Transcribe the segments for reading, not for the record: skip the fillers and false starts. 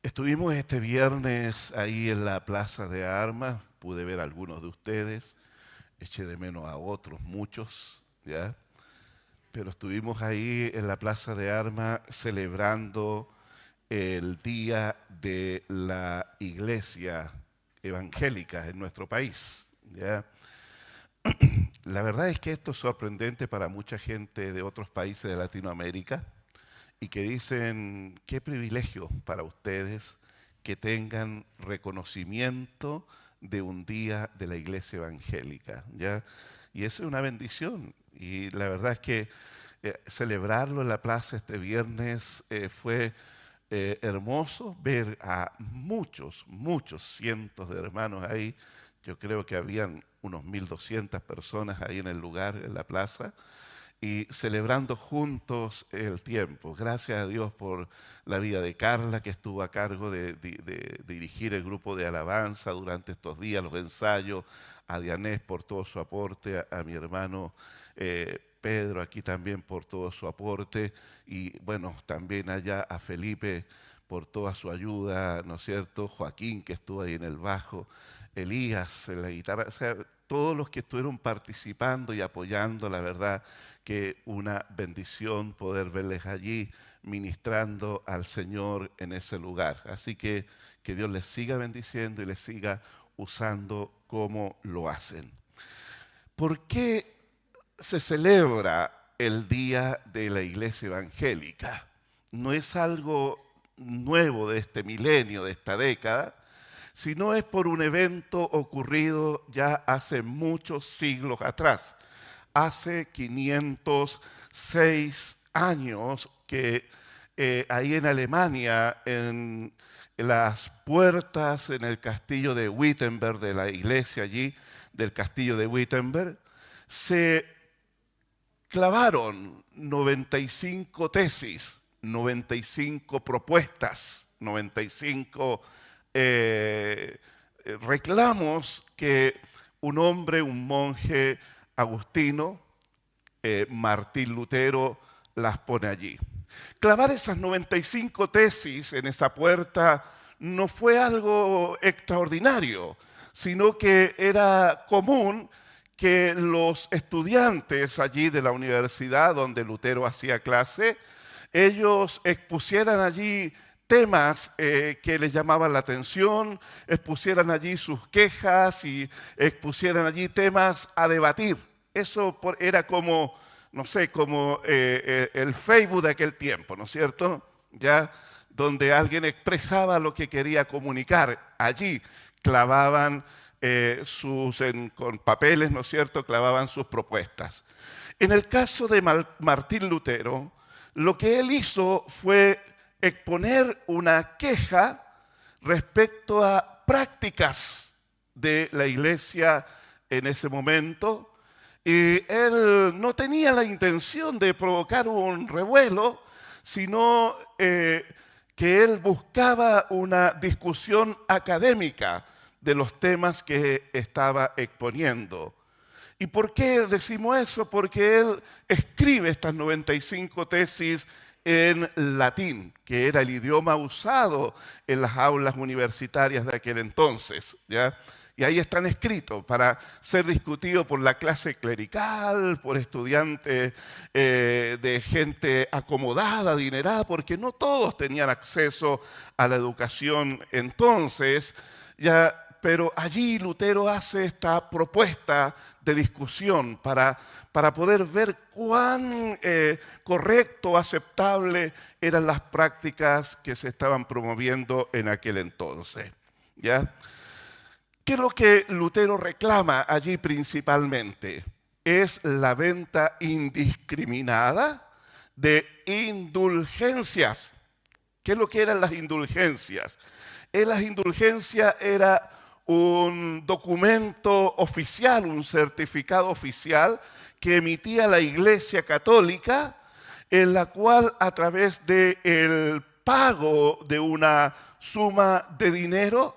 Estuvimos este viernes ahí en la Plaza de Armas, pude ver a algunos de ustedes, eché de menos a otros, muchos, ¿ya? Pero estuvimos ahí en la Plaza de Armas celebrando el Día de la Iglesia Evangélica en nuestro país, ¿ya? La verdad es que esto es sorprendente para mucha gente de otros países de Latinoamérica y que dicen, qué privilegio para ustedes que tengan reconocimiento de un día de la iglesia evangélica, ¿ya? Y eso es una bendición. Y la verdad es que celebrarlo en la plaza este viernes fue hermoso ver a muchos cientos de hermanos ahí. Yo creo que habían unos 1.200 personas ahí en el lugar, en la plaza, y celebrando juntos el tiempo. Gracias a Dios por la vida de Carla, que estuvo a cargo de dirigir el grupo de alabanza durante estos días, los ensayos, a Dianés por todo su aporte, a mi hermano Pedro aquí también por todo su aporte, y bueno, también allá a Felipe por toda su ayuda, ¿no es cierto? Joaquín, que estuvo ahí en el bajo, Elías en la guitarra, o sea, todos los que estuvieron participando y apoyando, la verdad que una bendición poder verles allí ministrando al Señor en ese lugar. Así que Dios les siga bendiciendo y les siga usando como lo hacen. ¿Por qué se celebra el Día de la Iglesia Evangélica? No es algo nuevo de este milenio, de esta década, sino es por un evento ocurrido ya hace muchos siglos atrás. Hace 506 años que ahí en Alemania, en las puertas en el castillo de Wittenberg, de la iglesia allí, del castillo de Wittenberg, se clavaron 95 tesis, 95 propuestas, 95 reclamos que un hombre, un monje agustino, Martín Lutero, las pone allí. Clavar esas 95 tesis en esa puerta no fue algo extraordinario, sino que era común que los estudiantes allí de la universidad donde Lutero hacía clase, ellos expusieran allí temas que les llamaban la atención, expusieran allí sus quejas y expusieran allí temas a debatir. Eso era como, no sé, como el Facebook de aquel tiempo, ¿no es cierto? Ya donde alguien expresaba lo que quería comunicar. Allí clavaban con papeles, ¿no es cierto?, clavaban sus propuestas. En el caso de Martín Lutero, lo que él hizo fue exponer una queja respecto a prácticas de la iglesia en ese momento, y él no tenía la intención de provocar un revuelo, sino que él buscaba una discusión académica de los temas que estaba exponiendo. ¿Y por qué decimos eso? Porque él escribe estas 95 tesis en latín, que era el idioma usado en las aulas universitarias de aquel entonces, ¿ya? Y ahí están escritos para ser discutidos por la clase clerical, por estudiantes de gente acomodada, adinerada, porque no todos tenían acceso a la educación entonces, ya. Pero allí Lutero hace esta propuesta de discusión para poder ver cuán correcto o aceptable eran las prácticas que se estaban promoviendo en aquel entonces, ¿ya? ¿Qué es lo que Lutero reclama allí principalmente? Es la venta indiscriminada de indulgencias. ¿Qué es lo que eran las indulgencias? Las indulgencias era un documento oficial, un certificado oficial que emitía la Iglesia Católica, en la cual a través del pago de una suma de dinero,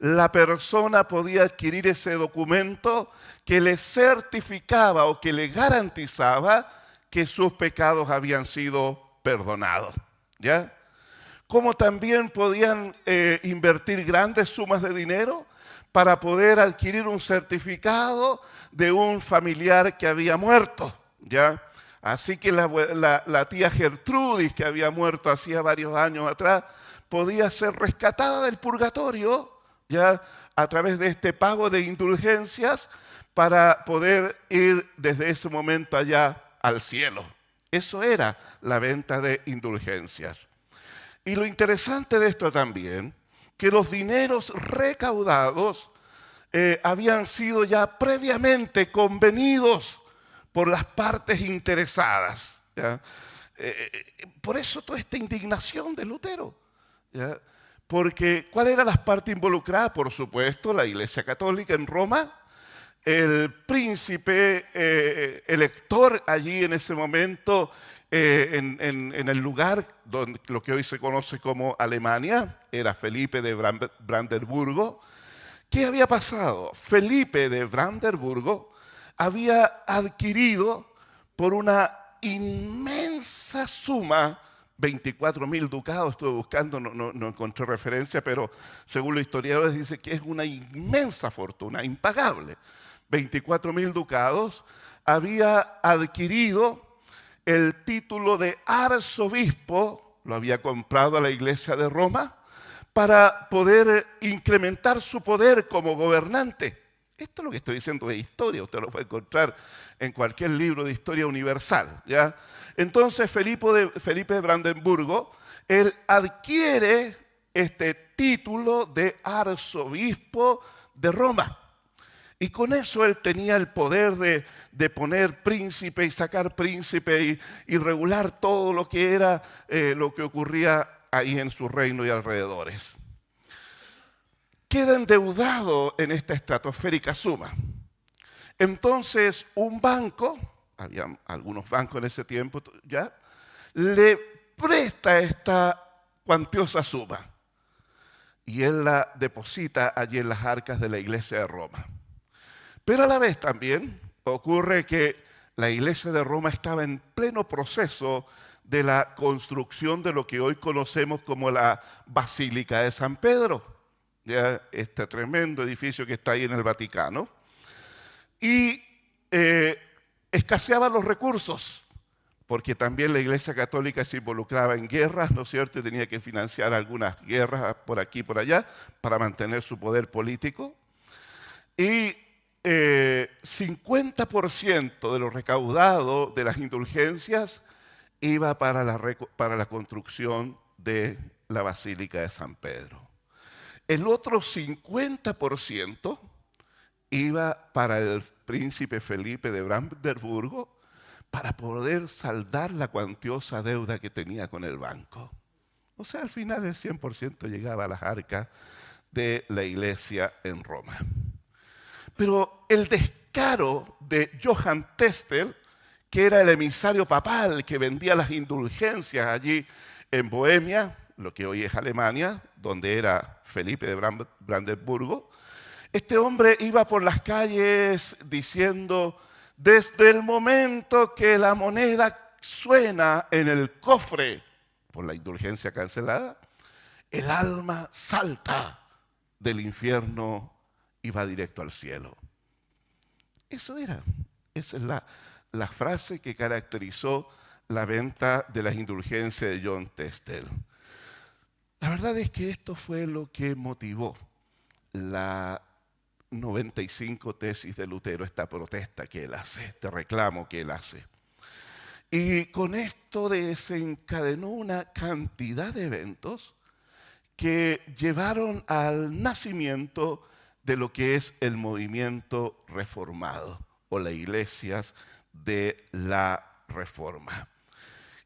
la persona podía adquirir ese documento que le certificaba o que le garantizaba que sus pecados habían sido perdonados, ¿ya? como también podían invertir grandes sumas de dinero para poder adquirir un certificado de un familiar que había muerto, ¿ya? Así que la tía Gertrudis, que había muerto hacía varios años atrás, podía ser rescatada del purgatorio, ¿ya? A través de este pago de indulgencias para poder ir desde ese momento allá al cielo. Eso era la venta de indulgencias. Y lo interesante de esto también, que los dineros recaudados habían sido ya previamente convenidos por las partes interesadas, ¿ya? Por eso toda esta indignación de Lutero, ¿ya? Porque ¿cuál era la parte involucrada? Por supuesto, la Iglesia Católica en Roma, el príncipe elector allí en ese momento, en el lugar donde lo que hoy se conoce como Alemania, era Felipe de Brandeburgo. ¿Qué había pasado? Felipe de Brandeburgo había adquirido por una inmensa suma, 24.000 ducados, estuve buscando, no encontré referencia, pero según los historiadores dice que es una inmensa fortuna, impagable. 24.000 ducados, había adquirido el título de arzobispo, lo había comprado a la iglesia de Roma, para poder incrementar su poder como gobernante. Esto es lo que estoy diciendo de historia, usted lo puede encontrar en cualquier libro de historia universal, ¿ya? Entonces Felipe de Brandeburgo, él adquiere este título de arzobispo de Roma. Y con eso él tenía el poder de poner príncipe y sacar príncipe y regular todo lo que era lo que ocurría ahí en su reino y alrededores. Queda endeudado en esta estratosférica suma. Entonces un banco, había algunos bancos en ese tiempo ya, le presta esta cuantiosa suma y él la deposita allí en las arcas de la iglesia de Roma. Pero a la vez también ocurre que la iglesia de Roma estaba en pleno proceso de la construcción de lo que hoy conocemos como la Basílica de San Pedro, ya este tremendo edificio que está ahí en el Vaticano. Y escaseaban los recursos, porque también la Iglesia Católica se involucraba en guerras, ¿no es cierto? Y tenía que financiar algunas guerras por aquí y por allá para mantener su poder político. Y 50% de lo recaudado de las indulgencias iba para la construcción de la Basílica de San Pedro. El otro 50% iba para el príncipe Felipe de Brandeburgo para poder saldar la cuantiosa deuda que tenía con el banco. O sea, al final el 100% llegaba a las arcas de la iglesia en Roma. Pero el descaro de Johann Testel, que era el emisario papal que vendía las indulgencias allí en Bohemia, lo que hoy es Alemania, donde era Felipe de Brandeburgo, este hombre iba por las calles diciendo: desde el momento que la moneda suena en el cofre por la indulgencia cancelada, el alma salta del infierno y va directo al cielo. Eso era. Esa es la frase que caracterizó la venta de las indulgencias de John Testel. La verdad es que esto fue lo que motivó la 95 tesis de Lutero, esta protesta que él hace, este reclamo que él hace. Y con esto desencadenó una cantidad de eventos que llevaron al nacimiento de lo que es el movimiento reformado o las iglesias de la Reforma.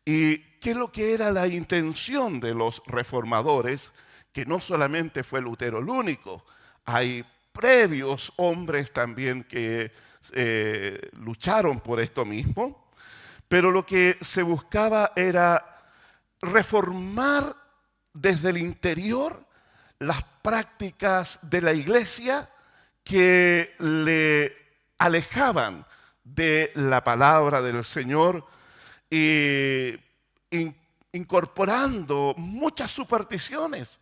¿Y qué es lo que era la intención de los reformadores? Que no solamente fue Lutero el único, hay previos hombres también que lucharon por esto mismo, pero lo que se buscaba era reformar desde el interior las prácticas de la iglesia que le alejaban de la palabra del Señor y incorporando muchas supersticiones.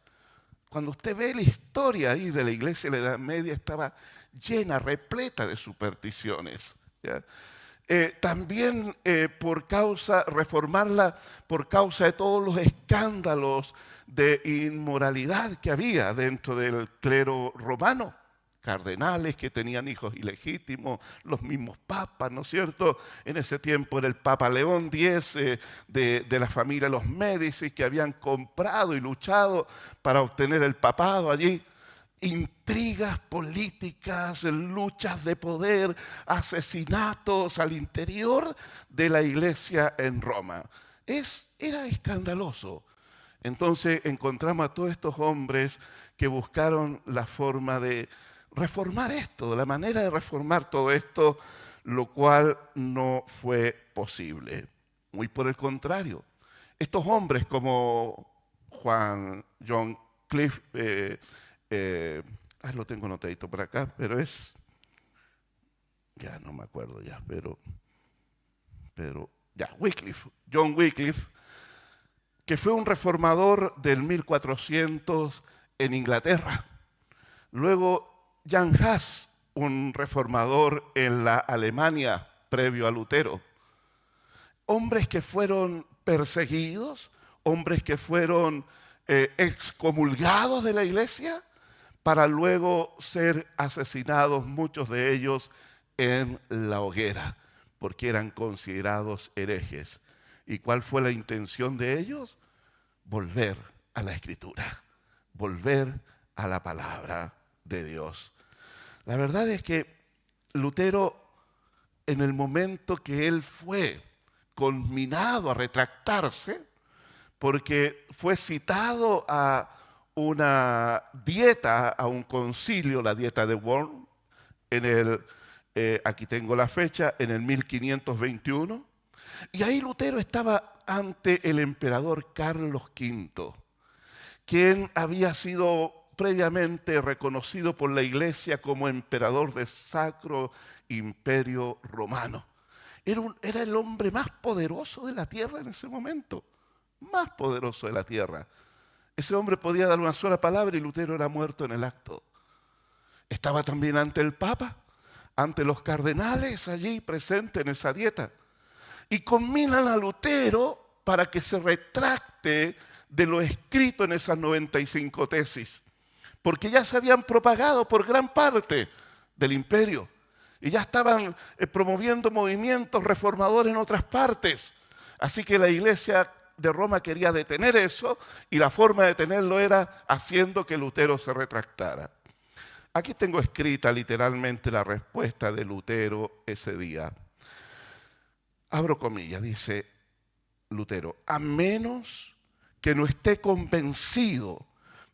Cuando usted ve la historia ahí de la iglesia de la Edad Media, estaba llena, repleta de supersticiones, ¿ya? También reformarla por causa de todos los escándalos de inmoralidad que había dentro del clero romano. Cardenales que tenían hijos ilegítimos, los mismos papas, ¿no es cierto? En ese tiempo era el Papa León X de la familia de los Médicis, que habían comprado y luchado para obtener el papado allí. Intrigas políticas, luchas de poder, asesinatos al interior de la iglesia en Roma. Era escandaloso. Entonces encontramos a todos estos hombres que buscaron la forma de reformar esto, la manera de reformar todo esto, lo cual no fue posible. Muy por el contrario, estos hombres como John Cliff, lo tengo anotadito por acá, pero ya no me acuerdo ya, pero ya, John Wycliffe, que fue un reformador del 1400 en Inglaterra. Luego Jan Hus, un reformador en la Alemania previo a Lutero. Hombres que fueron perseguidos, hombres que fueron excomulgados de la iglesia para luego ser asesinados, muchos de ellos en la hoguera, porque eran considerados herejes. ¿Y cuál fue la intención de ellos? Volver a la Escritura, volver a la palabra de Dios. La verdad es que Lutero, en el momento que él fue conminado a retractarse, porque fue citado a una dieta, a un concilio, la dieta de Worms, aquí tengo la fecha, en el 1521, y ahí Lutero estaba ante el emperador Carlos V, quien había sido previamente reconocido por la iglesia como emperador del Sacro Imperio Romano. Era el hombre más poderoso de la tierra en ese momento, más poderoso de la tierra. Ese hombre podía dar una sola palabra y Lutero era muerto en el acto. Estaba también ante el Papa, ante los cardenales allí presentes en esa dieta. Y combinan a Lutero para que se retracte de lo escrito en esas 95 tesis, porque ya se habían propagado por gran parte del imperio y ya estaban promoviendo movimientos reformadores en otras partes. Así que la iglesia de Roma quería detener eso y la forma de detenerlo era haciendo que Lutero se retractara. Aquí tengo escrita literalmente la respuesta de Lutero ese día. Abro comillas, dice Lutero: a menos que no esté convencido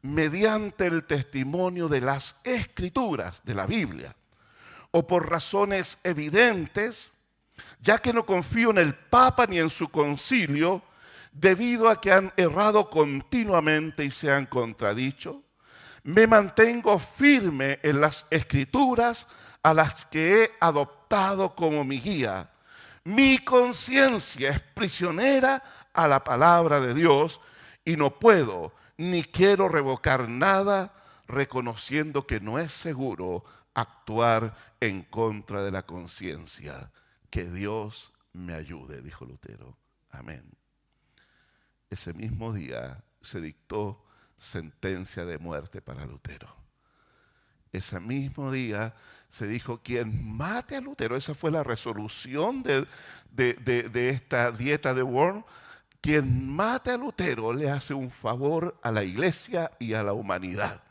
mediante el testimonio de las Escrituras, de la Biblia, o por razones evidentes, ya que no confío en el Papa ni en su concilio, debido a que han errado continuamente y se han contradicho, me mantengo firme en las Escrituras a las que he adoptado como mi guía. Mi conciencia es prisionera a la palabra de Dios y no puedo ni quiero revocar nada, reconociendo que no es seguro actuar en contra de la conciencia. Que Dios me ayude, dijo Lutero. Amén. Ese mismo día se dictó sentencia de muerte para Lutero. Ese mismo día se dijo: quien mate a Lutero, esa fue la resolución de esta dieta de Worms, quien mate a Lutero le hace un favor a la iglesia y a la humanidad.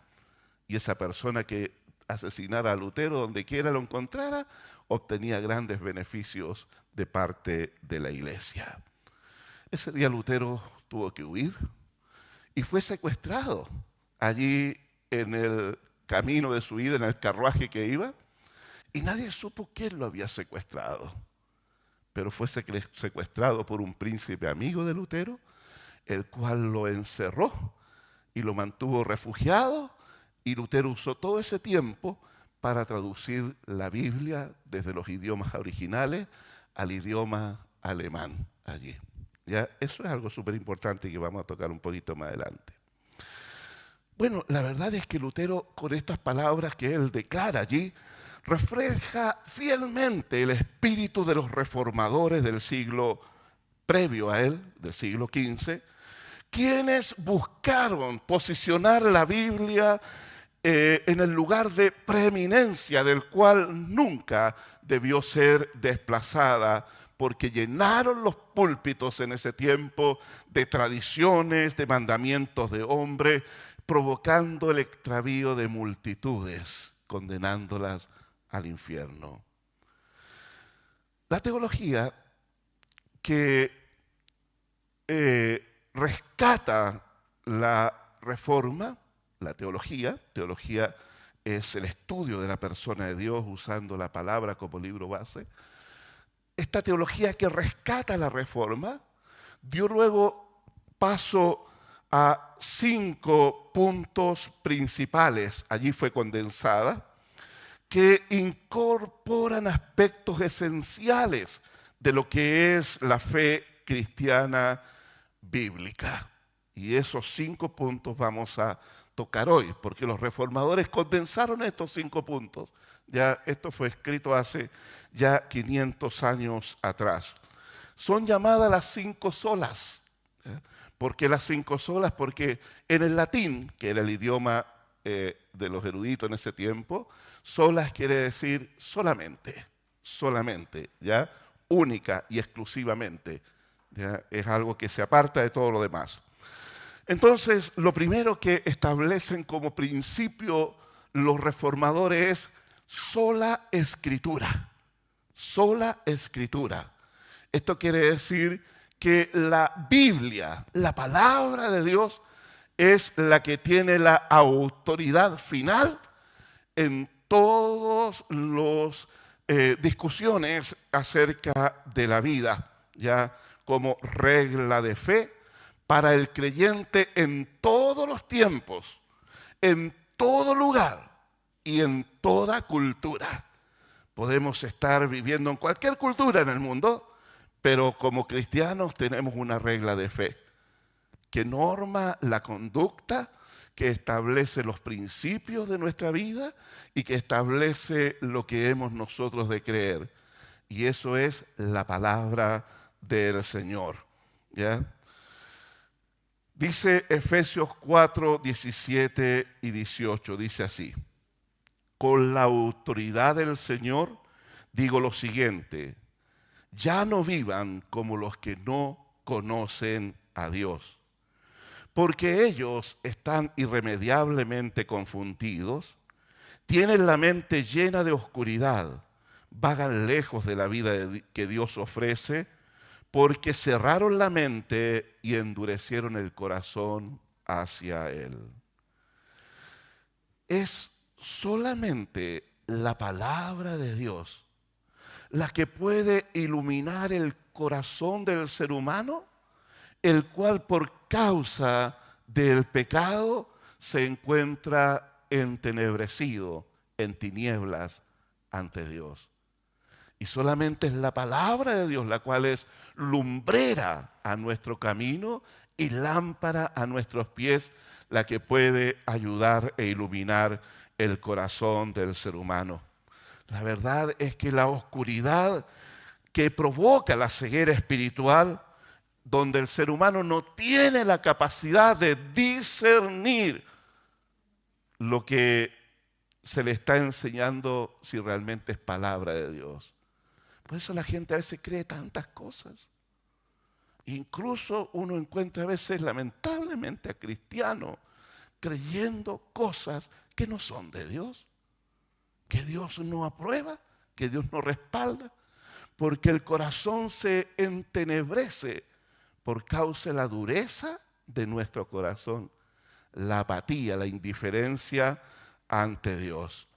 Y esa persona que asesinara a Lutero, donde quiera lo encontrara, obtenía grandes beneficios de parte de la iglesia. Ese día Lutero tuvo que huir y fue secuestrado allí en el camino de su vida, en el carruaje que iba, y nadie supo quién lo había secuestrado. Pero fue secuestrado por un príncipe amigo de Lutero, el cual lo encerró y lo mantuvo refugiado, y Lutero usó todo ese tiempo para traducir la Biblia desde los idiomas originales al idioma alemán allí. ¿Ya? Eso es algo súper importante que vamos a tocar un poquito más adelante. Bueno, la verdad es que Lutero, con estas palabras que él declara allí, refleja fielmente el espíritu de los reformadores del siglo previo a él, del siglo XV, quienes buscaron posicionar la Biblia en el lugar de preeminencia del cual nunca debió ser desplazada, porque llenaron los púlpitos en ese tiempo de tradiciones, de mandamientos de hombre, provocando el extravío de multitudes, condenándolas al infierno. La teología que rescata la reforma, la teología es el estudio de la persona de Dios usando la palabra como libro base. Esta teología que rescata la reforma dio luego paso a 5 puntos principales, allí fue condensada, que incorporan aspectos esenciales de lo que es la fe cristiana bíblica. Y esos 5 puntos vamos a tocar hoy, porque los reformadores condensaron estos 5 puntos. Ya esto fue escrito hace ya 500 años atrás. Son llamadas las 5 solas. ¿Por qué las 5 solas? Porque en el latín, que era el idioma de los eruditos en ese tiempo, solas quiere decir solamente, ¿ya? Única y exclusivamente. ¿Ya? Es algo que se aparta de todo lo demás. Entonces, lo primero que establecen como principio los reformadores es sola escritura. Sola escritura. Esto quiere decir que la Biblia, la palabra de Dios, es la que tiene la autoridad final en todas las discusiones acerca de la vida, ya como regla de fe para el creyente en todos los tiempos, en todo lugar y en toda cultura. Podemos estar viviendo en cualquier cultura en el mundo, pero como cristianos tenemos una regla de fe que norma la conducta, que establece los principios de nuestra vida y que establece lo que hemos nosotros de creer. Y eso es la palabra del Señor. ¿Ya? Dice Efesios 4, 17 y 18, dice así: con la autoridad del Señor digo lo siguiente, ya no vivan como los que no conocen a Dios, porque ellos están irremediablemente confundidos, tienen la mente llena de oscuridad, vagan lejos de la vida que Dios ofrece, porque cerraron la mente y endurecieron el corazón hacia Él. Es solamente la palabra de Dios la que puede iluminar el corazón del ser humano, el cual por causa del pecado se encuentra entenebrecido, en tinieblas ante Dios. Y solamente es la palabra de Dios la cual es lumbrera a nuestro camino y lámpara a nuestros pies, la que puede ayudar e iluminar el corazón del ser humano. La verdad es que la oscuridad que provoca la ceguera espiritual, donde el ser humano no tiene la capacidad de discernir lo que se le está enseñando si realmente es palabra de Dios. Por eso la gente a veces cree tantas cosas. Incluso uno encuentra a veces lamentablemente a cristianos creyendo cosas que no son de Dios, que Dios no aprueba, que Dios no respalda, porque el corazón se entenebrece por causa de la dureza de nuestro corazón, la apatía, la indiferencia ante Dios.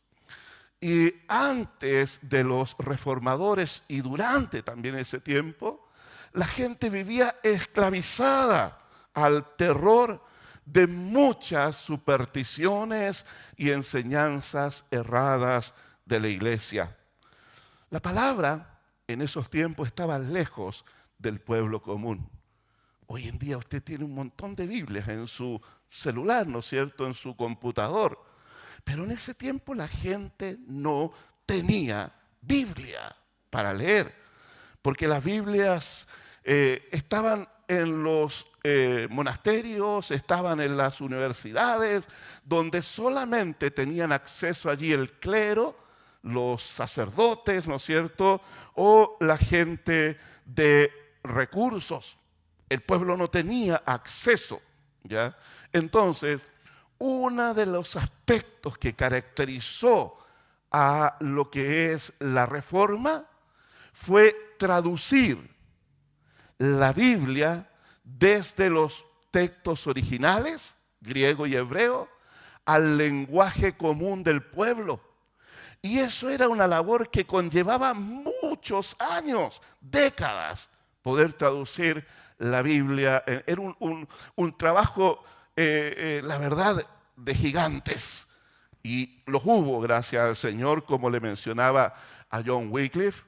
Y antes de los reformadores y durante también ese tiempo, la gente vivía esclavizada al terror de muchas supersticiones y enseñanzas erradas de la iglesia. La palabra en esos tiempos estaba lejos del pueblo común. Hoy en día usted tiene un montón de Biblias en su celular, ¿no es cierto?, en su computador. Pero en ese tiempo la gente no tenía Biblia para leer, porque las Biblias estaban en los monasterios, estaban en las universidades, donde solamente tenían acceso allí el clero, los sacerdotes, ¿no es cierto?, o la gente de recursos. El pueblo no tenía acceso, ¿ya? Entonces, uno de los aspectos que caracterizó a lo que es la Reforma fue traducir la Biblia desde los textos originales, griego y hebreo, al lenguaje común del pueblo. Y eso era una labor que conllevaba muchos años, décadas, poder traducir la Biblia. Era un trabajo, la verdad, de gigantes. Y los hubo, gracias al Señor, como le mencionaba a John Wycliffe,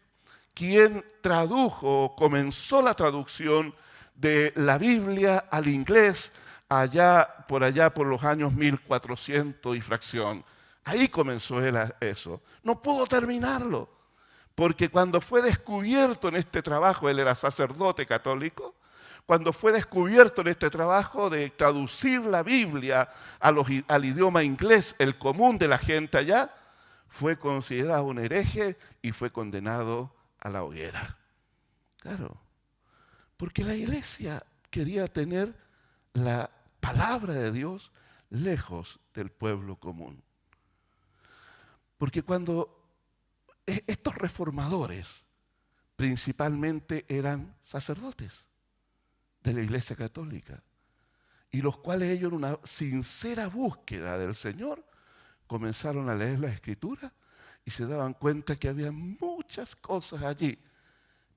quien tradujo, comenzó la traducción de la Biblia al inglés allá por los años 1400 y fracción. Ahí comenzó él eso. No pudo terminarlo, porque cuando fue descubierto en este trabajo, él era sacerdote católico, cuando fue descubierto en este trabajo de traducir la Biblia al idioma inglés, el común de la gente allá, fue considerado un hereje y fue condenado a la hoguera. Claro, porque la iglesia quería tener la palabra de Dios lejos del pueblo común. Porque cuando estos reformadores principalmente eran sacerdotes de la Iglesia Católica, y los cuales ellos en una sincera búsqueda del Señor comenzaron a leer la Escritura y se daban cuenta que había muchas cosas allí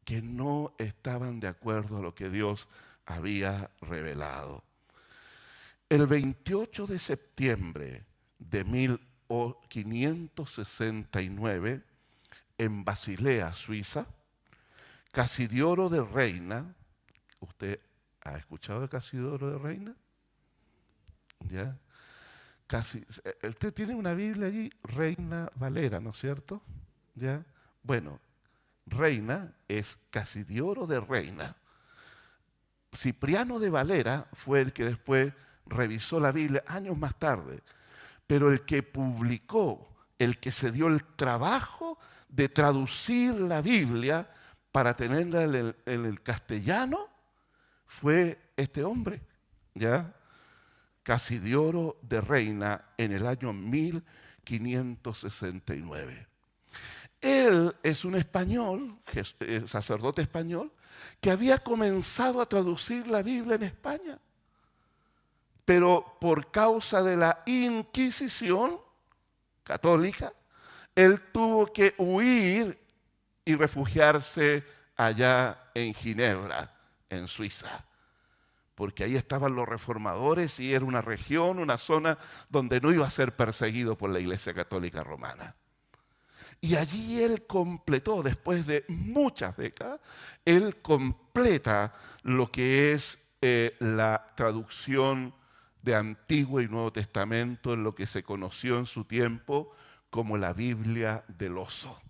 que no estaban de acuerdo a lo que Dios había revelado. El 28 de septiembre de 1569, en Basilea, Suiza, Casiodoro de Reina, ¿usted ha escuchado de Casiodoro de Reina? ¿Ya? Usted tiene una Biblia allí, Reina Valera, ¿no es cierto? ¿Ya? Bueno, Reina es Casiodoro de Reina. Cipriano de Valera fue el que después revisó la Biblia años más tarde, pero el que publicó, el que se dio el trabajo de traducir la Biblia para tenerla en el castellano, fue este hombre, ¿ya? Casiodoro de Reina, en el año 1569. Él es un español, sacerdote español, que había comenzado a traducir la Biblia en España, pero por causa de la Inquisición católica, él tuvo que huir y refugiarse allá en Ginebra, en Suiza, porque ahí estaban los reformadores y era una región, una zona donde no iba a ser perseguido por la Iglesia Católica Romana. Y allí él completó, después de muchas décadas, él completa lo que es la traducción de Antiguo y Nuevo Testamento en lo que se conoció en su tiempo como la Biblia del oso.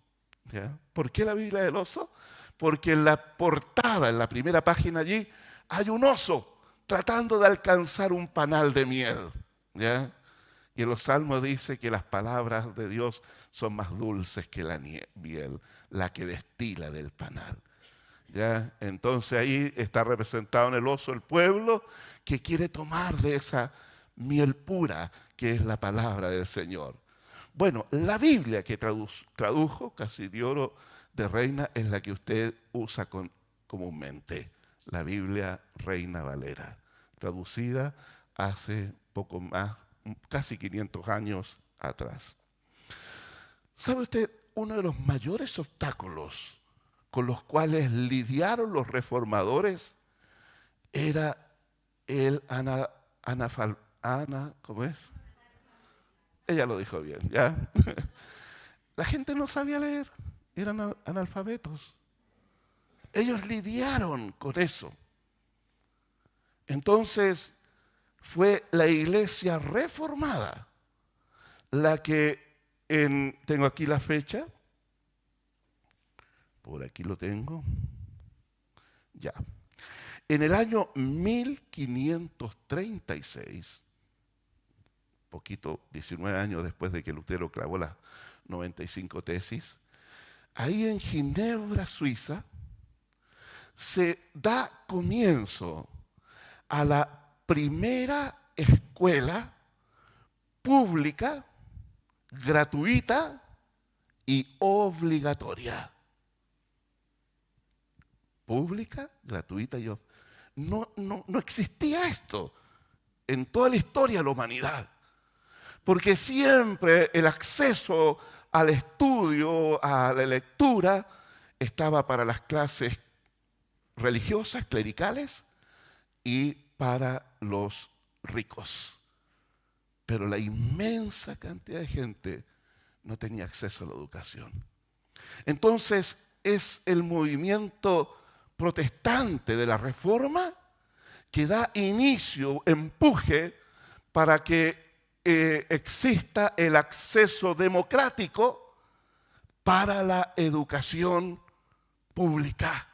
¿Ya? ¿Por qué la Biblia del oso? Porque en la portada, en la primera página allí, hay un oso tratando de alcanzar un panal de miel. ¿Ya? Y en los Salmos dice que las palabras de Dios son más dulces que la miel, la que destila del panal. ¿Ya? Entonces ahí está representado en el oso el pueblo que quiere tomar de esa miel pura que es la palabra del Señor. Bueno, la Biblia que tradujo Casiodoro de Reina es la que usted usa comúnmente, la Biblia Reina Valera, traducida hace poco más, casi 500 años atrás. ¿Sabe usted? Uno de los mayores obstáculos con los cuales lidiaron los reformadores era el ¿cómo es? Ella lo dijo bien, ¿ya? La gente no sabía leer, eran analfabetos. Ellos lidiaron con eso. Entonces fue la iglesia reformada la que, tengo aquí la fecha, por aquí lo tengo, ya. En el año 1536, poquito, 19 años después de que Lutero clavó las 95 tesis, ahí en Ginebra, Suiza, se da comienzo a la primera escuela pública, gratuita y obligatoria. Pública, gratuita y obligatoria. No existía esto en toda la historia de la humanidad, porque siempre el acceso al estudio, a la lectura, estaba para las clases religiosas, clericales y para los ricos. Pero la inmensa cantidad de gente no tenía acceso a la educación. Entonces es el movimiento protestante de la Reforma que da inicio, empuje para que exista el acceso democrático para la educación pública.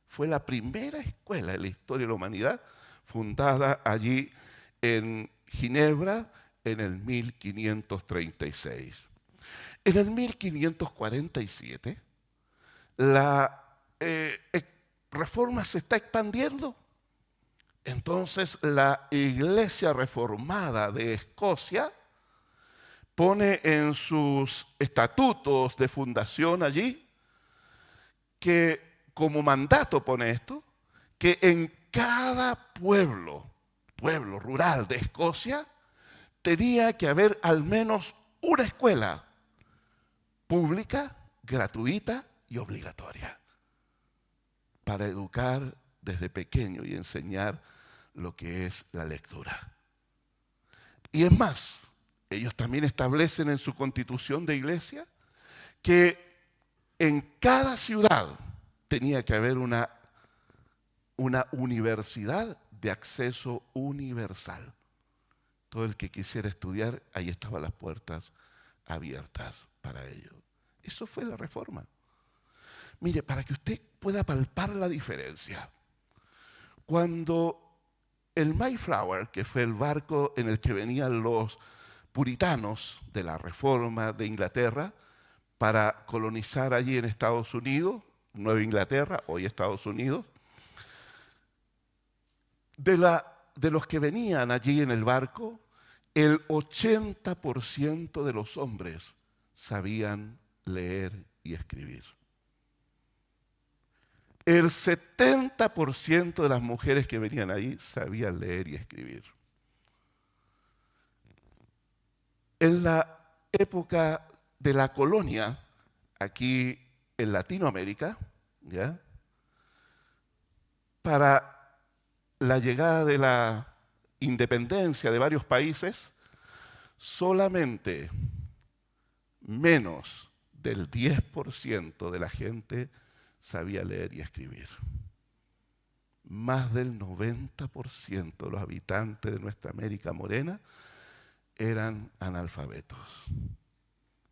Fue la primera escuela en la historia de la humanidad fundada allí en Ginebra en el 1536. En el 1547, la Reforma se está expandiendo. Entonces la Iglesia Reformada de Escocia pone en sus estatutos de fundación allí que, como mandato pone esto, que en cada pueblo rural de Escocia tenía que haber al menos una escuela pública, gratuita y obligatoria para educar desde pequeño y enseñar lo que es la lectura. Y es más, ellos también establecen en su constitución de iglesia que en cada ciudad tenía que haber una universidad de acceso universal. Todo el que quisiera estudiar, ahí estaban las puertas abiertas para ello. Eso fue la Reforma. Mire, para que usted pueda palpar la diferencia, cuando el Mayflower, que fue el barco en el que venían los puritanos de la Reforma de Inglaterra para colonizar allí en Estados Unidos, Nueva Inglaterra, hoy Estados Unidos, de los que venían allí en el barco, el 80% de los hombres sabían leer y escribir. El 70% de las mujeres que venían ahí sabían leer y escribir. En la época de la colonia, aquí en Latinoamérica, ¿ya?, para la llegada de la independencia de varios países, solamente menos del 10% de la gente sabía leer y escribir. Más del 90% de los habitantes de nuestra América morena eran analfabetos.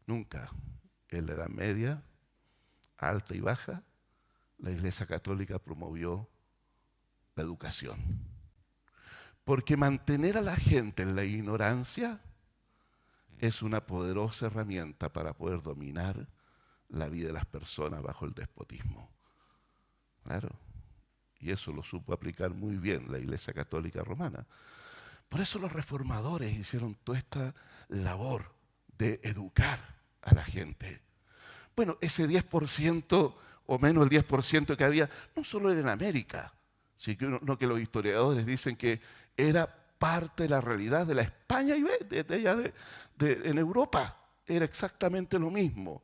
Nunca en la Edad Media, alta y baja, la Iglesia Católica promovió la educación. Porque mantener a la gente en la ignorancia es una poderosa herramienta para poder dominar la vida de las personas bajo el despotismo. Claro. Y eso lo supo aplicar muy bien la Iglesia Católica Romana. Por eso los reformadores hicieron toda esta labor de educar a la gente. Bueno, ese 10% o menos el 10% que había, no solo era en América, sino que los historiadores dicen que era parte de la realidad de la España y en Europa. Era exactamente lo mismo.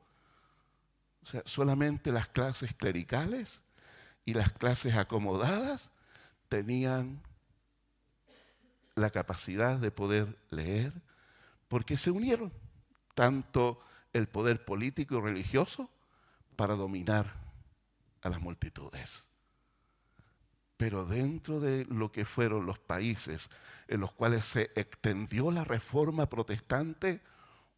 O sea, solamente las clases clericales y las clases acomodadas tenían la capacidad de poder leer, porque se unieron tanto el poder político y religioso para dominar a las multitudes. pero dentro de lo que fueron los países en los cuales se extendió la reforma protestante,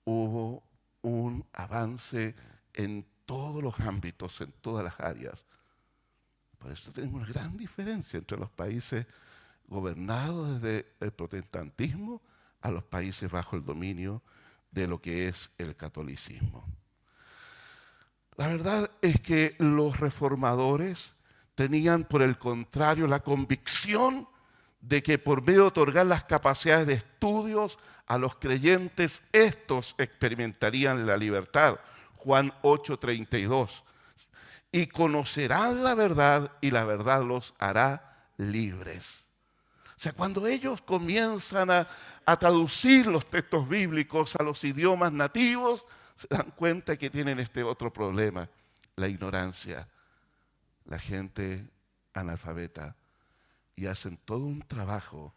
hubo un avance en todos los ámbitos, en todas las áreas. Por eso tenemos una gran diferencia entre los países gobernados desde el protestantismo a los países bajo el dominio de lo que es el catolicismo. La verdad es que los reformadores tenían, por el contrario, la convicción de que por medio de otorgar las capacidades de estudios a los creyentes, estos experimentarían la libertad. Juan 8:32. Y conocerán la verdad y la verdad los hará libres. O sea, cuando ellos comienzan a traducir los textos bíblicos a los idiomas nativos, se dan cuenta que tienen este otro problema, la ignorancia. La gente analfabeta, y hacen todo un trabajo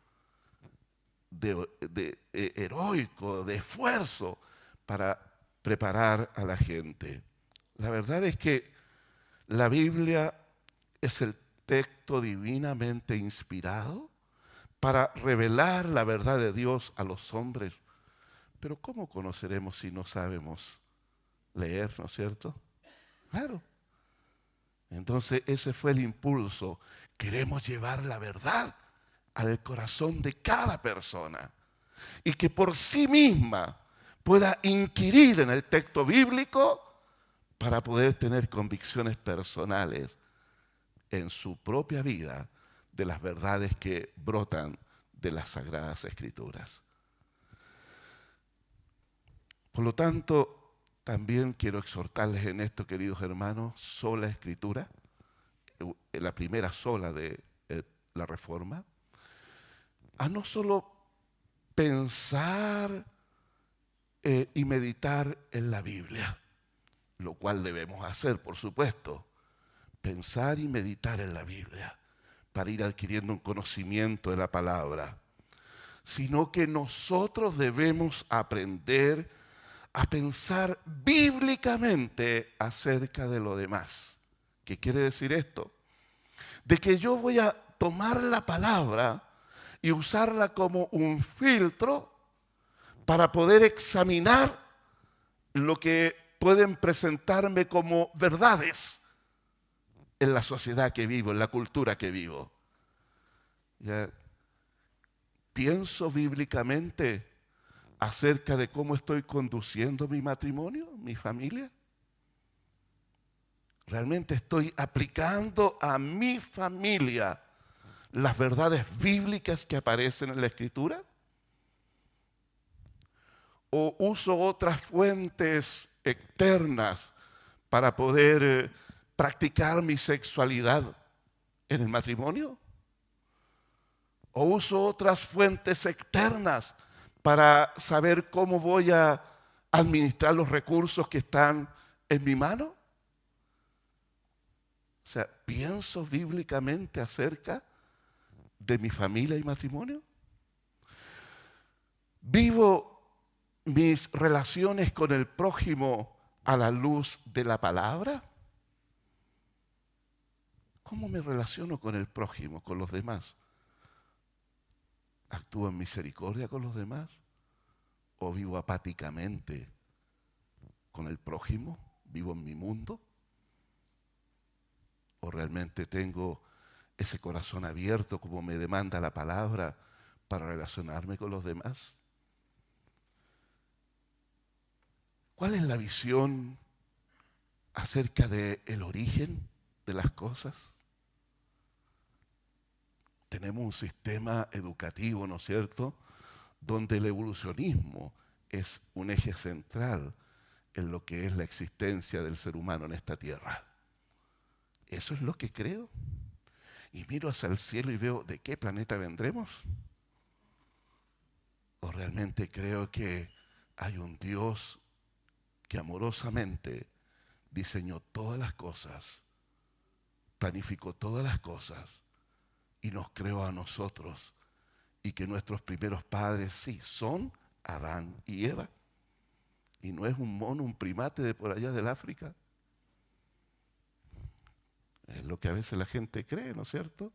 heroico, de esfuerzo para preparar a la gente. La verdad es que la Biblia es el texto divinamente inspirado para revelar la verdad de Dios a los hombres. Pero ¿cómo conoceremos si no sabemos leer, no es cierto? Claro. Entonces ese fue el impulso. Queremos llevar la verdad al corazón de cada persona y que por sí misma pueda inquirir en el texto bíblico para poder tener convicciones personales en su propia vida de las verdades que brotan de las Sagradas Escrituras. Por lo tanto, también quiero exhortarles en esto, queridos hermanos, sola Escritura, la primera sola de la Reforma, a no solo pensar y meditar en la Biblia, lo cual debemos hacer, por supuesto, pensar y meditar en la Biblia para ir adquiriendo un conocimiento de la palabra, sino que nosotros debemos aprender a pensar bíblicamente acerca de lo demás. ¿Qué quiere decir esto? De que yo voy a tomar la palabra y usarla como un filtro para poder examinar lo que pueden presentarme como verdades en la sociedad que vivo, en la cultura que vivo. ¿Ya? Pienso bíblicamente acerca de cómo estoy conduciendo mi matrimonio, mi familia. ¿Realmente estoy aplicando a mi familia las verdades bíblicas que aparecen en la Escritura? ¿O uso otras fuentes externas para poder practicar mi sexualidad en el matrimonio? ¿O uso otras fuentes externas para saber cómo voy a administrar los recursos que están en mi mano? O sea, ¿pienso bíblicamente acerca de mi familia y matrimonio? ¿Vivo mis relaciones con el prójimo a la luz de la palabra? ¿Cómo me relaciono con el prójimo, con los demás? ¿Actúo en misericordia con los demás? ¿O vivo apáticamente con el prójimo? ¿Vivo en mi mundo? ¿O realmente tengo ese corazón abierto como me demanda la palabra para relacionarme con los demás? ¿Cuál es la visión acerca del origen de las cosas? Tenemos un sistema educativo, ¿no es cierto?, donde el evolucionismo es un eje central en lo que es la existencia del ser humano en esta tierra. Eso es lo que creo. Y miro hacia el cielo y veo, ¿de qué planeta vendremos? ¿O realmente creo que hay un Dios que amorosamente diseñó todas las cosas, planificó todas las cosas y nos creó a nosotros, y que nuestros primeros padres sí son Adán y Eva, y no es un mono, un primate de por allá del África? Es lo que a veces la gente cree, ¿no es cierto?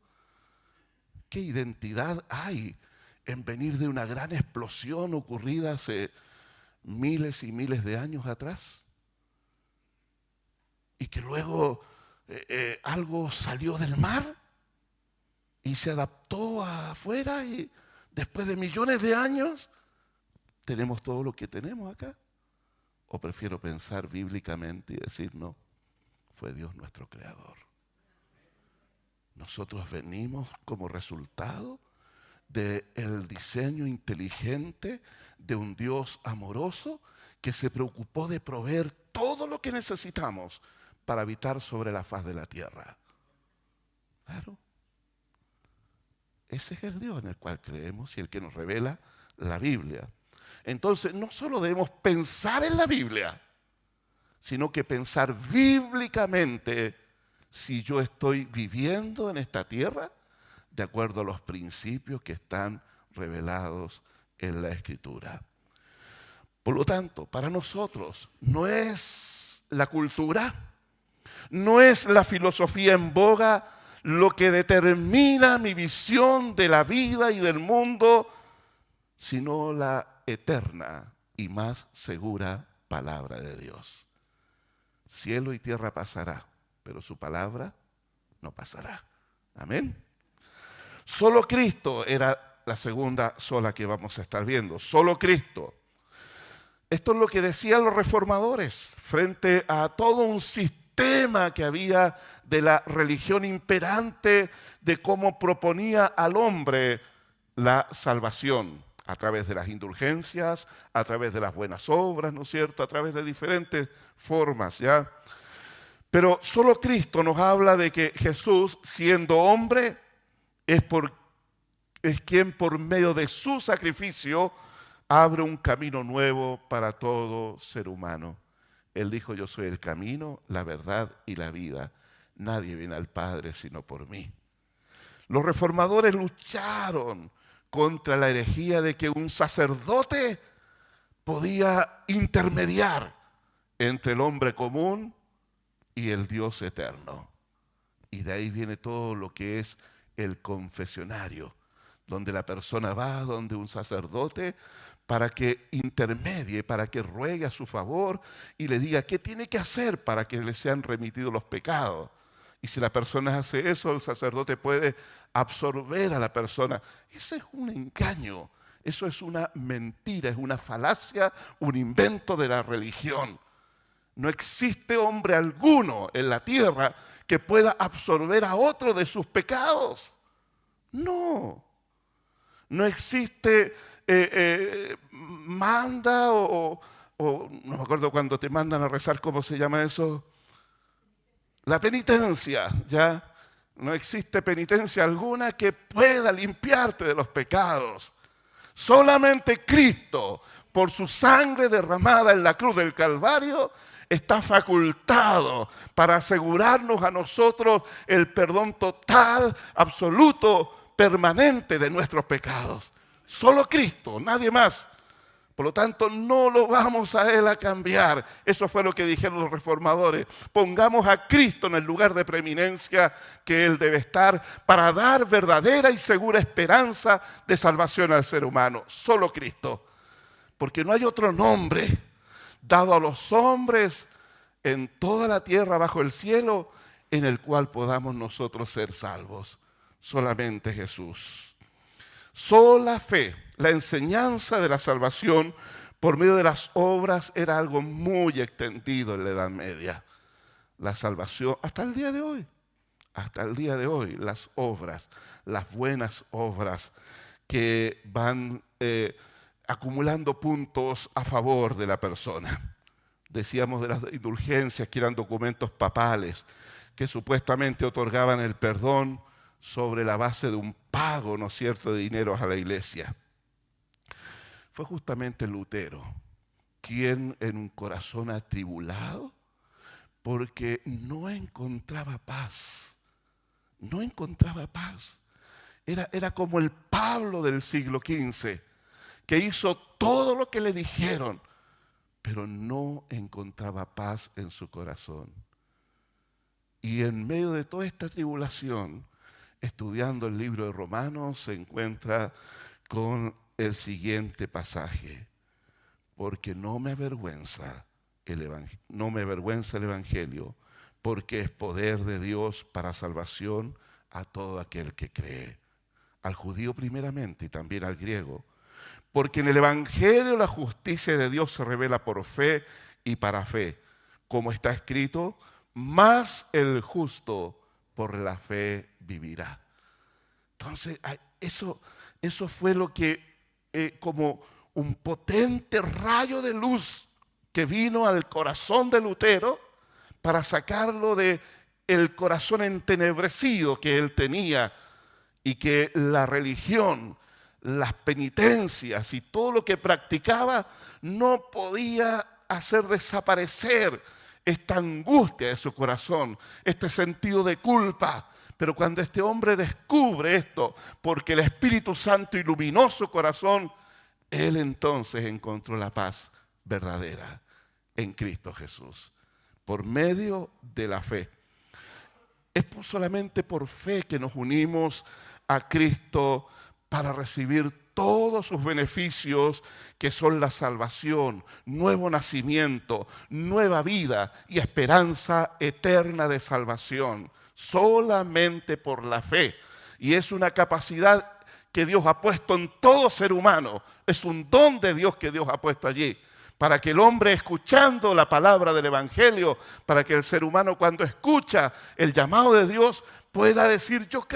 ¿qué identidad hay en venir de una gran explosión ocurrida hace miles y miles de años atrás? Y que luego algo salió del mar y se adaptó afuera y después de millones de años tenemos todo lo que tenemos acá. ¿O prefiero pensar bíblicamente y decir no? Fue Dios nuestro creador. Nosotros venimos como resultado del diseño inteligente de un Dios amoroso que se preocupó de proveer todo lo que necesitamos para habitar sobre la faz de la tierra. Claro. Ese es el Dios en el cual creemos y el que nos revela la Biblia. Entonces, no solo debemos pensar en la Biblia, sino que pensar bíblicamente si yo estoy viviendo en esta tierra de acuerdo a los principios que están revelados en la Escritura. Por lo tanto, para nosotros no es la cultura, no es la filosofía en boga lo que determina mi visión de la vida y del mundo, sino la eterna y más segura palabra de Dios. Cielo y tierra pasará, pero su palabra no pasará. Amén. Solo Cristo era la segunda sola que vamos a estar viendo. Solo Cristo. Esto es lo que decían los reformadores frente a todo un sistema que había de la religión imperante, de cómo proponía al hombre la salvación a través de las indulgencias, a través de las buenas obras, ¿no es cierto?, a través de diferentes formas, ¿ya? Pero solo Cristo nos habla de que Jesús, siendo hombre, es quien por medio de su sacrificio abre un camino nuevo para todo ser humano. Él dijo, yo soy el camino, la verdad y la vida. Nadie viene al Padre sino por mí. Los reformadores lucharon contra la herejía de que un sacerdote podía intermediar entre el hombre común y el Dios eterno. Y de ahí viene todo lo que es el confesionario, donde la persona va donde un sacerdote para que intermedie, para que ruegue a su favor y le diga qué tiene que hacer para que le sean remitidos los pecados. Y si la persona hace eso, el sacerdote puede absorber a la persona. Eso es un engaño, eso es una mentira, es una falacia, un invento de la religión. No existe hombre alguno en la tierra que pueda absorber a otro de sus pecados. No. No existe manda o no me acuerdo cuando te mandan a rezar, ¿cómo se llama eso? La penitencia, ¿ya? No existe penitencia alguna que pueda limpiarte de los pecados. Solamente Cristo, por su sangre derramada en la cruz del Calvario, está facultado para asegurarnos a nosotros el perdón total, absoluto, permanente de nuestros pecados. Solo Cristo, nadie más. Por lo tanto, no lo vamos a Él a cambiar. Eso fue lo que dijeron los reformadores. Pongamos a Cristo en el lugar de preeminencia que Él debe estar para dar verdadera y segura esperanza de salvación al ser humano. Solo Cristo. Porque no hay otro nombre dado a los hombres en toda la tierra bajo el cielo en el cual podamos nosotros ser salvos. Solamente Jesús. Sola fe, la enseñanza de la salvación por medio de las obras era algo muy extendido en la Edad Media. La salvación, hasta el día de hoy, las obras, las buenas obras que van acumulando puntos a favor de la persona. Decíamos de las indulgencias que eran documentos papales que supuestamente otorgaban el perdón sobre la base de un pago, ¿no es cierto?, de dinero a la iglesia. Fue justamente Lutero quien en un corazón atribulado, porque no encontraba paz, Era como el Pablo del siglo XV, que hizo todo lo que le dijeron, pero no encontraba paz en su corazón. Y en medio de toda esta tribulación, estudiando el libro de Romanos, se encuentra con el siguiente pasaje. Porque no me avergüenza el Evangelio, porque es poder de Dios para salvación a todo aquel que cree, al judío primeramente y también al griego. Porque en el Evangelio la justicia de Dios se revela por fe y para fe, como está escrito, más el justo por la fe vivirá. Entonces, eso fue lo que, como un potente rayo de luz que vino al corazón de Lutero para sacarlo de el corazón entenebrecido que él tenía y que la religión, las penitencias y todo lo que practicaba no podía hacer desaparecer esta angustia de su corazón, este sentido de culpa. Pero cuando este hombre descubre esto, porque el Espíritu Santo iluminó su corazón, él entonces encontró la paz verdadera en Cristo Jesús, por medio de la fe. Es solamente por fe que nos unimos a Cristo para recibir todos sus beneficios, que son la salvación, nuevo nacimiento, nueva vida y esperanza eterna de salvación. Solamente por la fe. Y es una capacidad que Dios ha puesto en todo ser humano. Es un don de Dios que Dios ha puesto allí. Para que el hombre, escuchando la palabra del Evangelio, para que el ser humano, cuando escucha el llamado de Dios, pueda decir: yo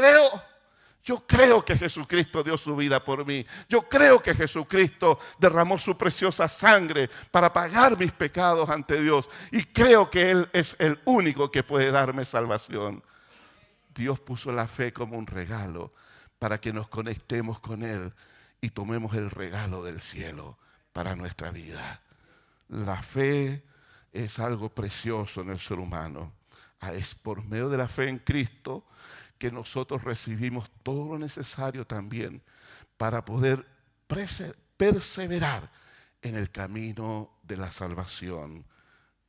creo que Jesucristo dio su vida por mí. Yo creo que Jesucristo derramó su preciosa sangre para pagar mis pecados ante Dios. Y creo que Él es el único que puede darme salvación. Dios puso la fe como un regalo para que nos conectemos con Él y tomemos el regalo del cielo para nuestra vida. La fe es algo precioso en el ser humano. Es por medio de la fe en Cristo que nosotros recibimos todo lo necesario también para poder perseverar en el camino de la salvación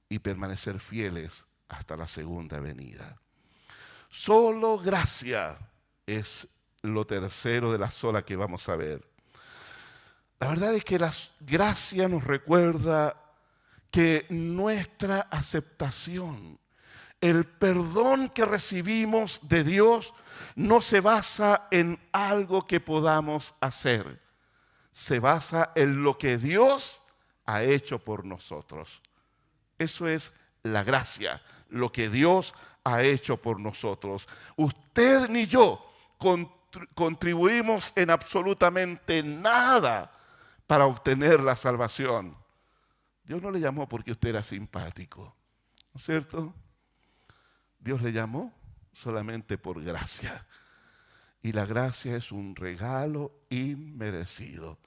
y permanecer fieles hasta la segunda venida. Solo gracia es lo tercero de la sola que vamos a ver. La verdad es que la gracia nos recuerda que nuestra aceptación, el perdón que recibimos de Dios, no se basa en algo que podamos hacer. Se basa en lo que Dios ha hecho por nosotros. Eso es la gracia, lo que Dios ha hecho por nosotros. Usted ni yo contribuimos en absolutamente nada para obtener la salvación. Dios no le llamó porque usted era simpático, ¿no es cierto? Dios le llamó solamente por gracia. Y la gracia es un regalo inmerecido.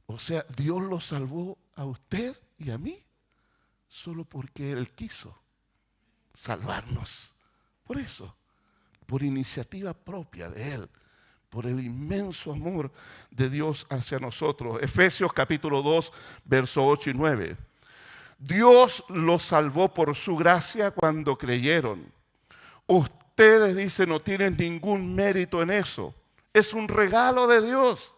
O sea, Dios lo salvó a usted y a mí solo porque Él quiso salvarnos. Por eso, por iniciativa propia de Él, por el inmenso amor de Dios hacia nosotros. Efesios capítulo 2, versos 8 y 9. Dios los salvó por su gracia cuando creyeron. Ustedes, dice, no tienen ningún mérito en eso. Es un regalo de Dios.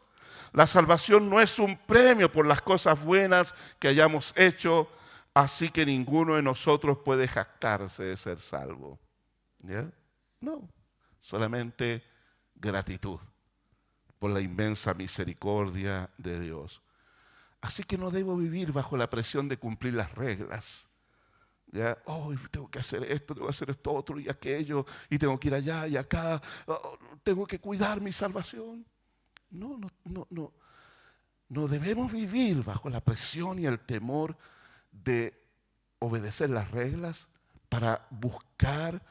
La salvación no es un premio por las cosas buenas que hayamos hecho, así que ninguno de nosotros puede jactarse de ser salvo. ¿Ya? No, solamente gratitud por la inmensa misericordia de Dios. Así que no debo vivir bajo la presión de cumplir las reglas. ¿Ya? Oh, tengo que hacer esto, tengo que hacer esto otro y aquello, y tengo que ir allá y acá, tengo que cuidar mi salvación. No debemos vivir bajo la presión y el temor de obedecer las reglas para buscar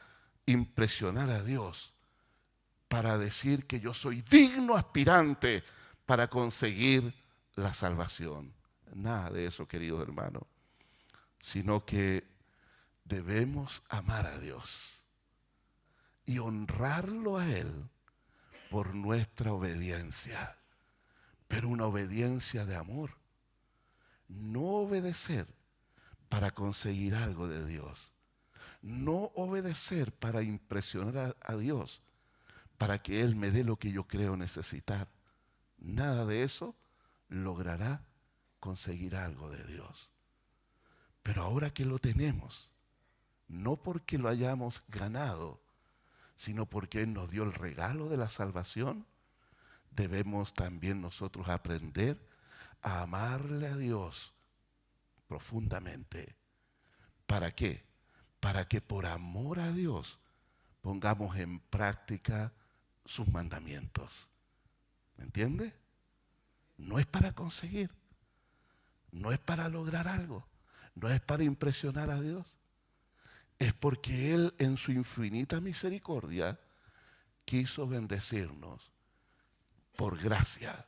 impresionar a Dios, para decir que yo soy digno aspirante para conseguir la salvación. Nada de eso, queridos hermanos, sino que debemos amar a Dios y honrarlo a Él por nuestra obediencia, pero una obediencia de amor. No obedecer para conseguir algo de Dios, no obedecer para impresionar a Dios, para que Él me dé lo que yo creo necesitar. Nada de eso logrará conseguir algo de Dios. Pero ahora que lo tenemos, no porque lo hayamos ganado, sino porque Él nos dio el regalo de la salvación, debemos también nosotros aprender a amarle a Dios profundamente. ¿Para qué? Para que por amor a Dios pongamos en práctica sus mandamientos. ¿Me entiende? No es para conseguir, no es para lograr algo, no es para impresionar a Dios. Es porque Él en su infinita misericordia quiso bendecirnos por gracia,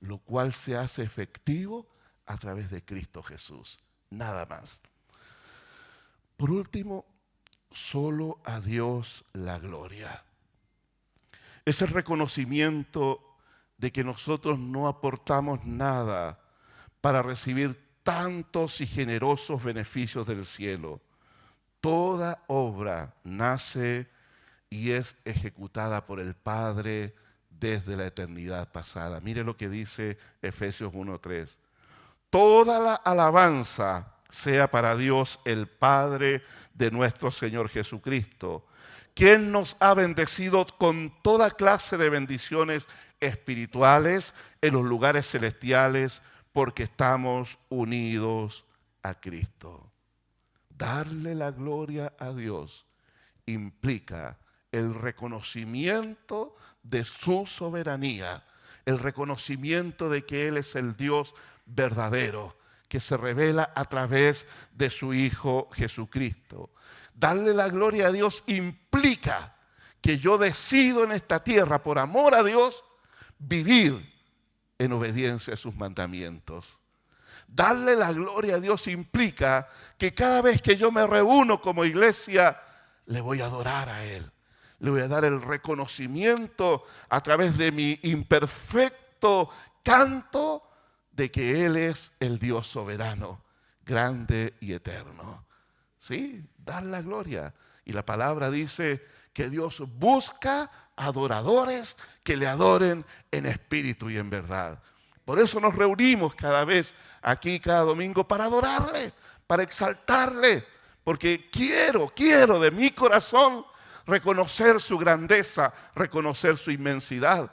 lo cual se hace efectivo a través de Cristo Jesús. Nada más. Por último, solo a Dios la gloria. Es el reconocimiento de que nosotros no aportamos nada para recibir tantos y generosos beneficios del cielo. Toda obra nace y es ejecutada por el Padre desde la eternidad pasada. Mire lo que dice Efesios 1:3. Toda la alabanza sea para Dios el Padre de nuestro Señor Jesucristo, quien nos ha bendecido con toda clase de bendiciones espirituales en los lugares celestiales, porque estamos unidos a Cristo. Darle la gloria a Dios implica el reconocimiento de su soberanía, el reconocimiento de que Él es el Dios verdadero, que se revela a través de su Hijo Jesucristo. Darle la gloria a Dios implica que yo decido en esta tierra, por amor a Dios, vivir en obediencia a sus mandamientos. Darle la gloria a Dios implica que cada vez que yo me reúno como iglesia, le voy a adorar a Él. Le voy a dar el reconocimiento a través de mi imperfecto canto de que Él es el Dios soberano, grande y eterno. Sí, dar la gloria. Y la palabra dice que Dios busca adoradores que le adoren en espíritu y en verdad. Por eso nos reunimos cada vez aquí, cada domingo, para adorarle, para exaltarle, porque quiero de mi corazón reconocer su grandeza, reconocer su inmensidad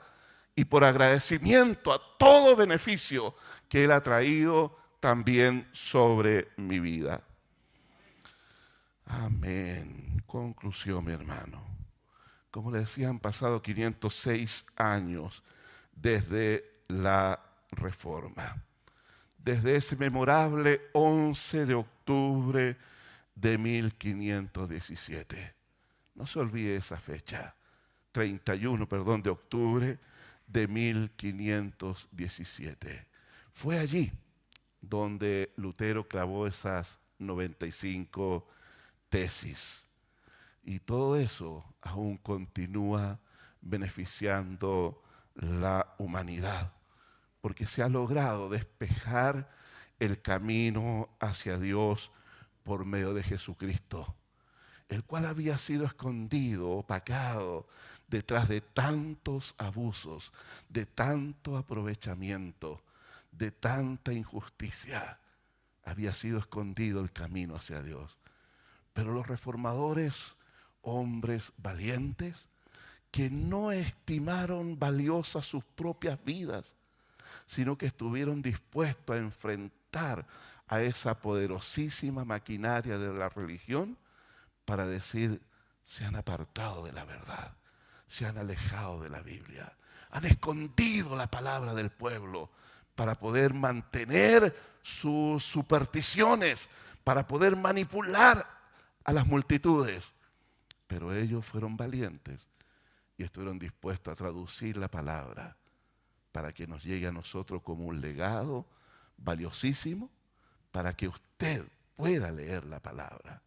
y por agradecimiento a todo beneficio que Él ha traído también sobre mi vida. Amén. Conclusión, mi hermano. Como le decía, han pasado 506 años desde la Reforma. Desde ese memorable 11 de octubre de 1517. No se olvide esa fecha. 31 de octubre de 1517. Fue allí donde Lutero clavó esas 95 tesis. Y todo eso aún continúa beneficiando la humanidad, porque se ha logrado despejar el camino hacia Dios por medio de Jesucristo, el cual había sido escondido, opacado, detrás de tantos abusos, de tanto aprovechamiento, de tanta injusticia. Había sido escondido el camino hacia Dios. Pero los reformadores, hombres valientes, que no estimaron valiosas sus propias vidas, sino que estuvieron dispuestos a enfrentar a esa poderosísima maquinaria de la religión para decir, se han apartado de la verdad, se han alejado de la Biblia, han escondido la palabra del pueblo para poder mantener sus supersticiones, para poder manipular a las multitudes. Pero ellos fueron valientes y estuvieron dispuestos a traducir la palabra para que nos llegue a nosotros como un legado valiosísimo, para que usted pueda leer la palabra.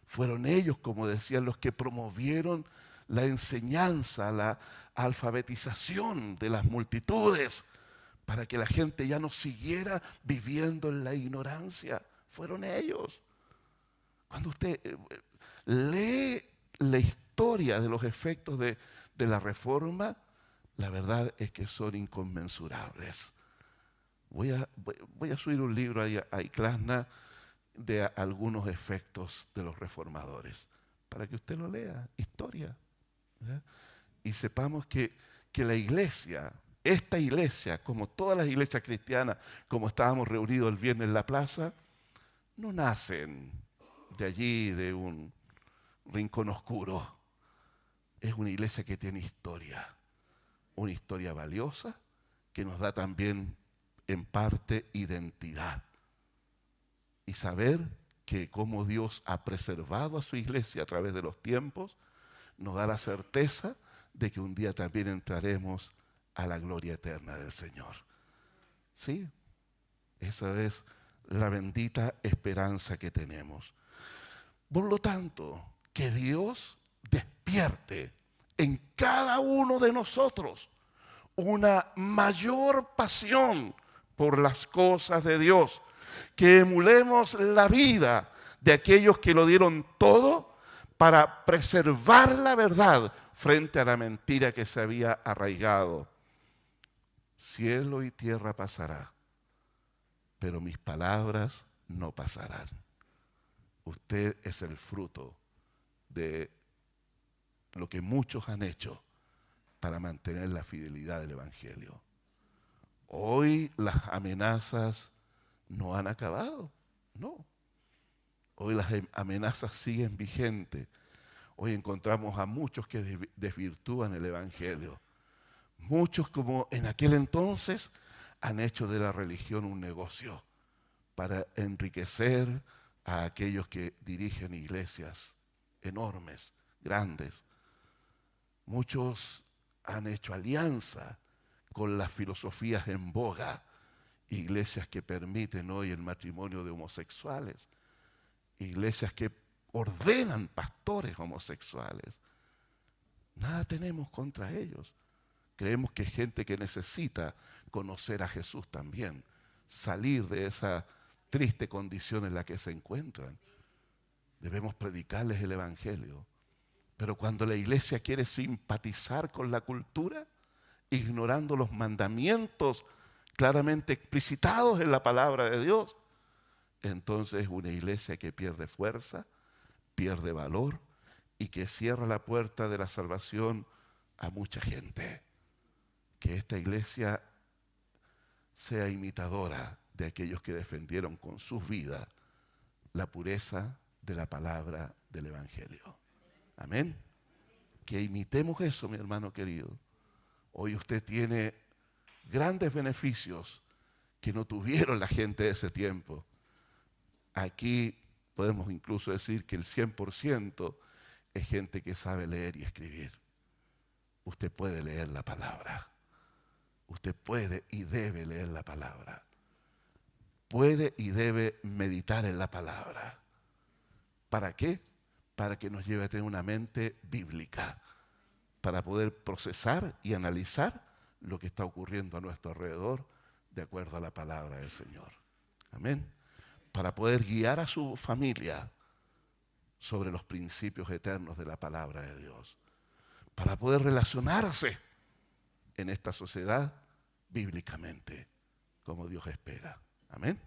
Fueron ellos, como decían, los que promovieron la enseñanza, la alfabetización de las multitudes, para que la gente ya no siguiera viviendo en la ignorancia. Fueron ellos. Cuando usted lee la historia de los efectos de de la Reforma, la verdad es que son inconmensurables. Voy a subir un libro a Iclasna de algunos efectos de los reformadores, para que usted lo lea, historia. ¿Ya? Y sepamos que la iglesia, esta iglesia, como todas las iglesias cristianas, como estábamos reunidos el viernes en la plaza, no nacen de allí, de un rincón oscuro. Es una iglesia que tiene historia, una historia valiosa que nos da también en parte identidad. Y saber que como Dios ha preservado a su iglesia a través de los tiempos, nos da la certeza de que un día también entraremos a la gloria eterna del Señor. Sí, esa es la bendita esperanza que tenemos. Por lo tanto, que Dios despierte en cada uno de nosotros una mayor pasión por las cosas de Dios, que emulemos la vida de aquellos que lo dieron todo para preservar la verdad frente a la mentira que se había arraigado. Cielo y tierra pasará, pero mis palabras no pasarán. Usted es el fruto de lo que muchos han hecho para mantener la fidelidad del Evangelio. Hoy las amenazas no han acabado, no. Hoy las amenazas siguen vigentes. Hoy encontramos a muchos que desvirtúan el Evangelio. Muchos, como en aquel entonces, han hecho de la religión un negocio para enriquecer a aquellos que dirigen iglesias enormes, grandes. Muchos han hecho alianza con las filosofías en boga, iglesias que permiten hoy el matrimonio de homosexuales, iglesias que ordenan pastores homosexuales. Nada tenemos contra ellos. Creemos que es gente que necesita conocer a Jesús también, salir de esa triste condición en la que se encuentran. Debemos predicarles el Evangelio. Pero cuando la iglesia quiere simpatizar con la cultura, ignorando los mandamientos claramente explicitados en la palabra de Dios, entonces es una iglesia que pierde fuerza, pierde valor y que cierra la puerta de la salvación a mucha gente. Que esta iglesia sea imitadora de aquellos que defendieron con sus vidas la pureza de la palabra del Evangelio. Amén. Que imitemos eso, mi hermano querido. Hoy usted tiene grandes beneficios que no tuvieron la gente de ese tiempo. Aquí podemos incluso decir que el 100% es gente que sabe leer y escribir. Usted puede leer la palabra. Usted puede y debe leer la palabra. Puede y debe meditar en la palabra. ¿Para qué? Para que nos lleve a tener una mente bíblica, para poder procesar y analizar lo que está ocurriendo a nuestro alrededor de acuerdo a la palabra del Señor. Amén. Para poder guiar a su familia sobre los principios eternos de la palabra de Dios. Para poder relacionarse en esta sociedad bíblicamente, como Dios espera. Amén.